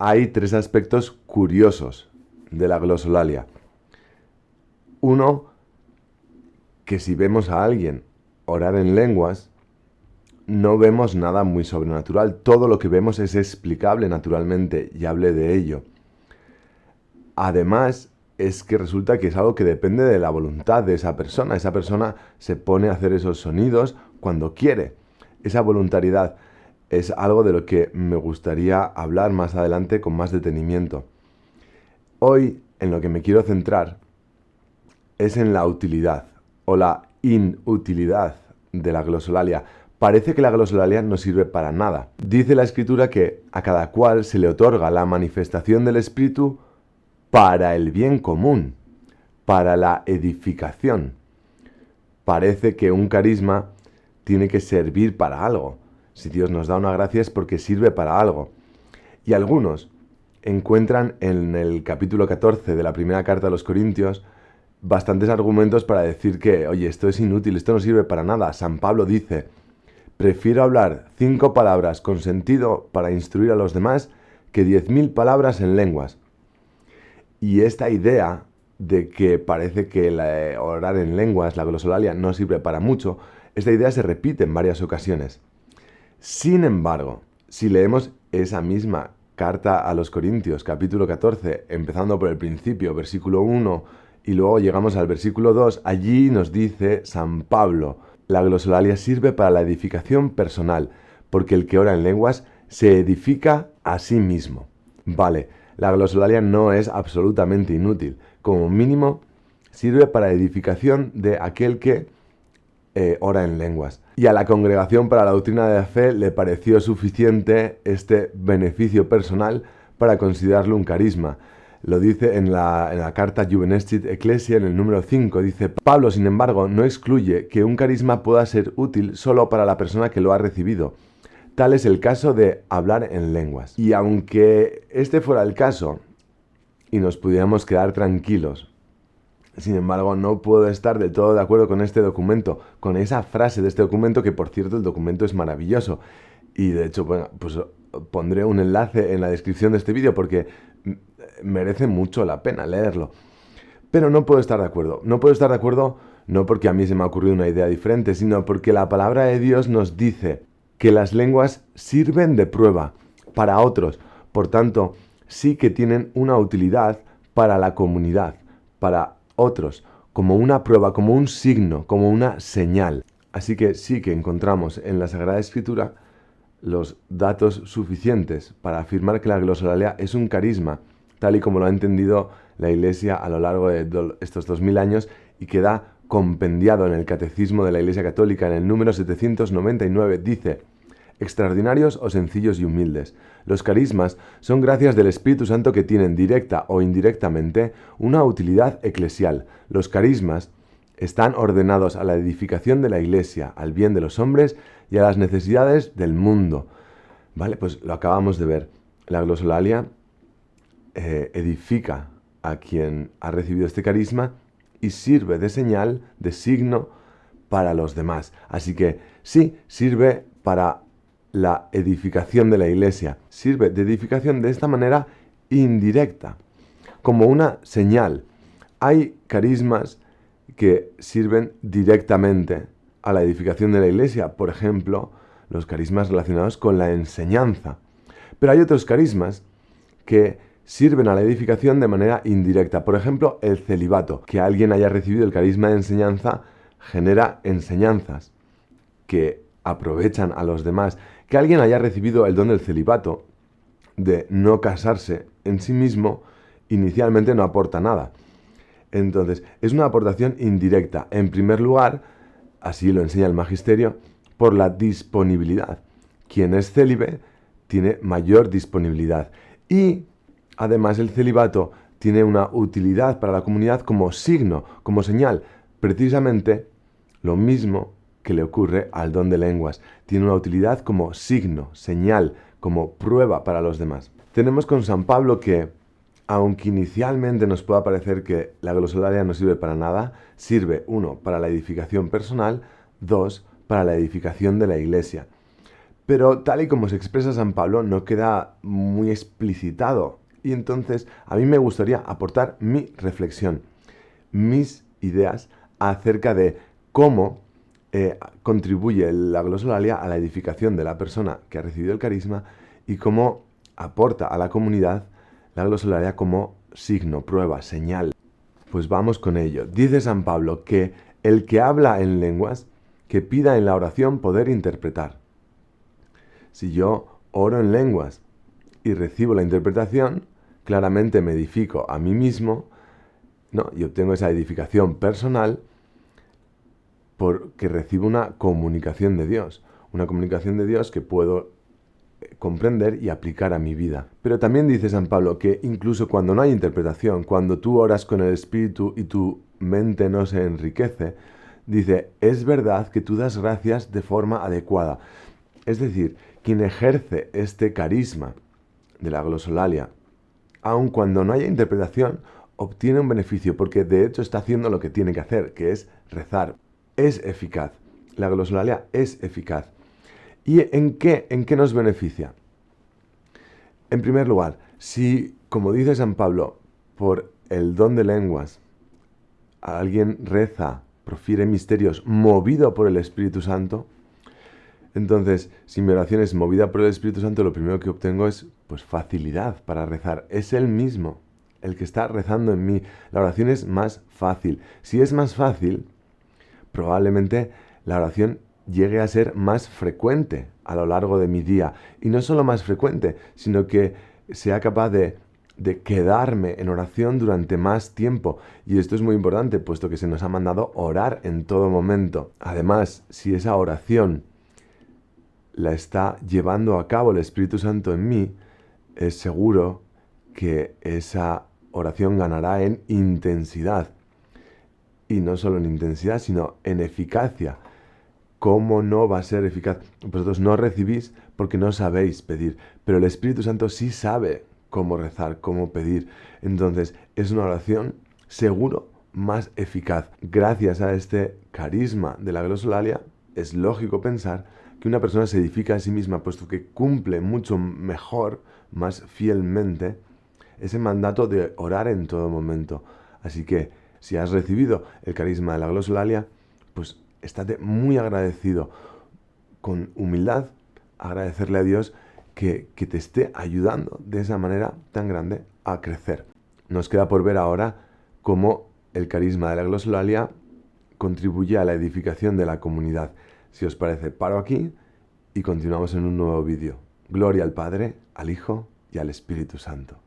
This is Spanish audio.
hay tres aspectos curiosos de la glosolalia. Uno, que si vemos a alguien orar en lenguas, no vemos nada muy sobrenatural. Todo lo que vemos es explicable naturalmente, y hablé de ello. Además, es que resulta que es algo que depende de la voluntad de esa persona. Esa persona se pone a hacer esos sonidos cuando quiere. Esa voluntariedad es algo de lo que me gustaría hablar más adelante con más detenimiento. Hoy, en lo que me quiero centrar es en la utilidad o la inutilidad de la glosolalia. Parece que la glosolalia no sirve para nada. Dice la Escritura que a cada cual se le otorga la manifestación del Espíritu para el bien común, para la edificación. Parece que un carisma tiene que servir para algo. Si Dios nos da una gracia es porque sirve para algo. Y algunos encuentran en el capítulo 14 de la primera carta a los Corintios bastantes argumentos para decir que, oye, esto es inútil, esto no sirve para nada. San Pablo dice: prefiero hablar 5 palabras con sentido para instruir a los demás que 10.000 palabras en lenguas. Y esta idea de que parece que orar en lenguas, la glosolalia, no sirve para mucho, esta idea se repite en varias ocasiones. Sin embargo, si leemos esa misma carta a los Corintios, capítulo 14, empezando por el principio, versículo 1, y luego llegamos al versículo 2, allí nos dice San Pablo: la glosolalia sirve para la edificación personal, porque el que ora en lenguas se edifica a sí mismo. Vale, la glosolalia no es absolutamente inútil. Como mínimo, sirve para edificación de aquel que ora en lenguas. Y a la Congregación para la Doctrina de la Fe le pareció suficiente este beneficio personal para considerarlo un carisma. Lo dice en la carta Juvenestit Ecclesia, en el número 5, dice: Pablo, sin embargo, no excluye que un carisma pueda ser útil solo para la persona que lo ha recibido. Tal es el caso de hablar en lenguas. Y aunque este fuera el caso y nos pudiéramos quedar tranquilos, sin embargo, no puedo estar del todo de acuerdo con este documento, con esa frase de este documento, que por cierto el documento es maravilloso. Y de hecho, bueno, pues pondré un enlace en la descripción de este vídeo porque merece mucho la pena leerlo. Pero no puedo estar de acuerdo. No puedo estar de acuerdo no porque a mí se me ha ocurrido una idea diferente, sino porque la palabra de Dios nos dice que las lenguas sirven de prueba para otros. Por tanto, sí que tienen una utilidad para la comunidad, para otros, como una prueba, como un signo, como una señal. Así que sí que encontramos en la Sagrada Escritura los datos suficientes para afirmar que la glosolalia es un carisma, tal y como lo ha entendido la Iglesia a lo largo de estos 2000 años y queda compendiado en el Catecismo de la Iglesia Católica en el número 799. Dice: extraordinarios o sencillos y humildes. Los carismas son gracias del Espíritu Santo que tienen directa o indirectamente una utilidad eclesial. Los carismas están ordenados a la edificación de la Iglesia, al bien de los hombres y a las necesidades del mundo. Vale, pues lo acabamos de ver. La glosolalia edifica a quien ha recibido este carisma y sirve de señal, de signo para los demás. Así que sí, sirve para la edificación de la Iglesia. Sirve de edificación de esta manera indirecta, como una señal. Hay carismas que sirven directamente a la edificación de la Iglesia, por ejemplo, los carismas relacionados con la enseñanza. Pero hay otros carismas que sirven a la edificación de manera indirecta. Por ejemplo, el celibato. Que alguien haya recibido el carisma de enseñanza genera enseñanzas que aprovechan a los demás. Que alguien haya recibido el don del celibato, de no casarse en sí mismo, inicialmente no aporta nada. Entonces, es una aportación indirecta. En primer lugar, así lo enseña el magisterio, por la disponibilidad. Quien es célibe tiene mayor disponibilidad. Y, además, el celibato tiene una utilidad para la comunidad como signo, como señal. Precisamente lo mismo que le ocurre al don de lenguas. Tiene una utilidad como signo, señal, como prueba para los demás. Tenemos con San Pablo que, aunque inicialmente nos pueda parecer que la glosolalia no sirve para nada, sirve, 1, para la edificación personal, 2, para la edificación de la Iglesia. Pero tal y como se expresa San Pablo, no queda muy explicitado. Y entonces a mí me gustaría aportar mi reflexión, mis ideas acerca de cómo contribuye la glosolalia a la edificación de la persona que ha recibido el carisma y cómo aporta a la comunidad la glosolalia como signo, prueba, señal. Pues vamos con ello. Dice San Pablo que el que habla en lenguas, que pida en la oración poder interpretar. Si yo oro en lenguas y recibo la interpretación, claramente me edifico a mí mismo, ¿no? Y obtengo esa edificación personal porque recibo una comunicación de Dios. Una comunicación de Dios que puedo comprender y aplicar a mi vida. Pero también dice San Pablo que incluso cuando no hay interpretación, cuando tú oras con el Espíritu y tu mente no se enriquece, dice, es verdad que tú das gracias de forma adecuada. Es decir, quien ejerce este carisma de la glosolalia, aun cuando no haya interpretación, obtiene un beneficio porque de hecho está haciendo lo que tiene que hacer, que es rezar. Es eficaz. La glosolalia es eficaz. ¿Y en qué nos beneficia? En primer lugar, si, como dice San Pablo, por el don de lenguas, alguien reza, profiere misterios movido por el Espíritu Santo, entonces, si mi oración es movida por el Espíritu Santo, lo primero que obtengo es pues facilidad para rezar. Es Él mismo el que está rezando en mí. La oración es más fácil. Si es más fácil, probablemente la oración llegue a ser más frecuente a lo largo de mi día. Y no solo más frecuente, sino que sea capaz de quedarme en oración durante más tiempo. Y esto es muy importante, puesto que se nos ha mandado orar en todo momento. Además, si esa oración la está llevando a cabo el Espíritu Santo en mí, es seguro que esa oración ganará en intensidad. Y no solo en intensidad, sino en eficacia. ¿Cómo no va a ser eficaz? Vosotros no recibís porque no sabéis pedir, pero el Espíritu Santo sí sabe cómo rezar, cómo pedir. Entonces, es una oración seguro más eficaz. Gracias a este carisma de la glosolalia, es lógico pensar que una persona se edifica a sí misma, puesto que cumple mucho mejor, más fielmente, ese mandato de orar en todo momento. Así que, si has recibido el carisma de la glosolalia, pues estate muy agradecido, con humildad, agradecerle a Dios que te esté ayudando de esa manera tan grande a crecer. Nos queda por ver ahora cómo el carisma de la glosolalia contribuye a la edificación de la comunidad. Si os parece, paro aquí y continuamos en un nuevo vídeo. Gloria al Padre, al Hijo y al Espíritu Santo.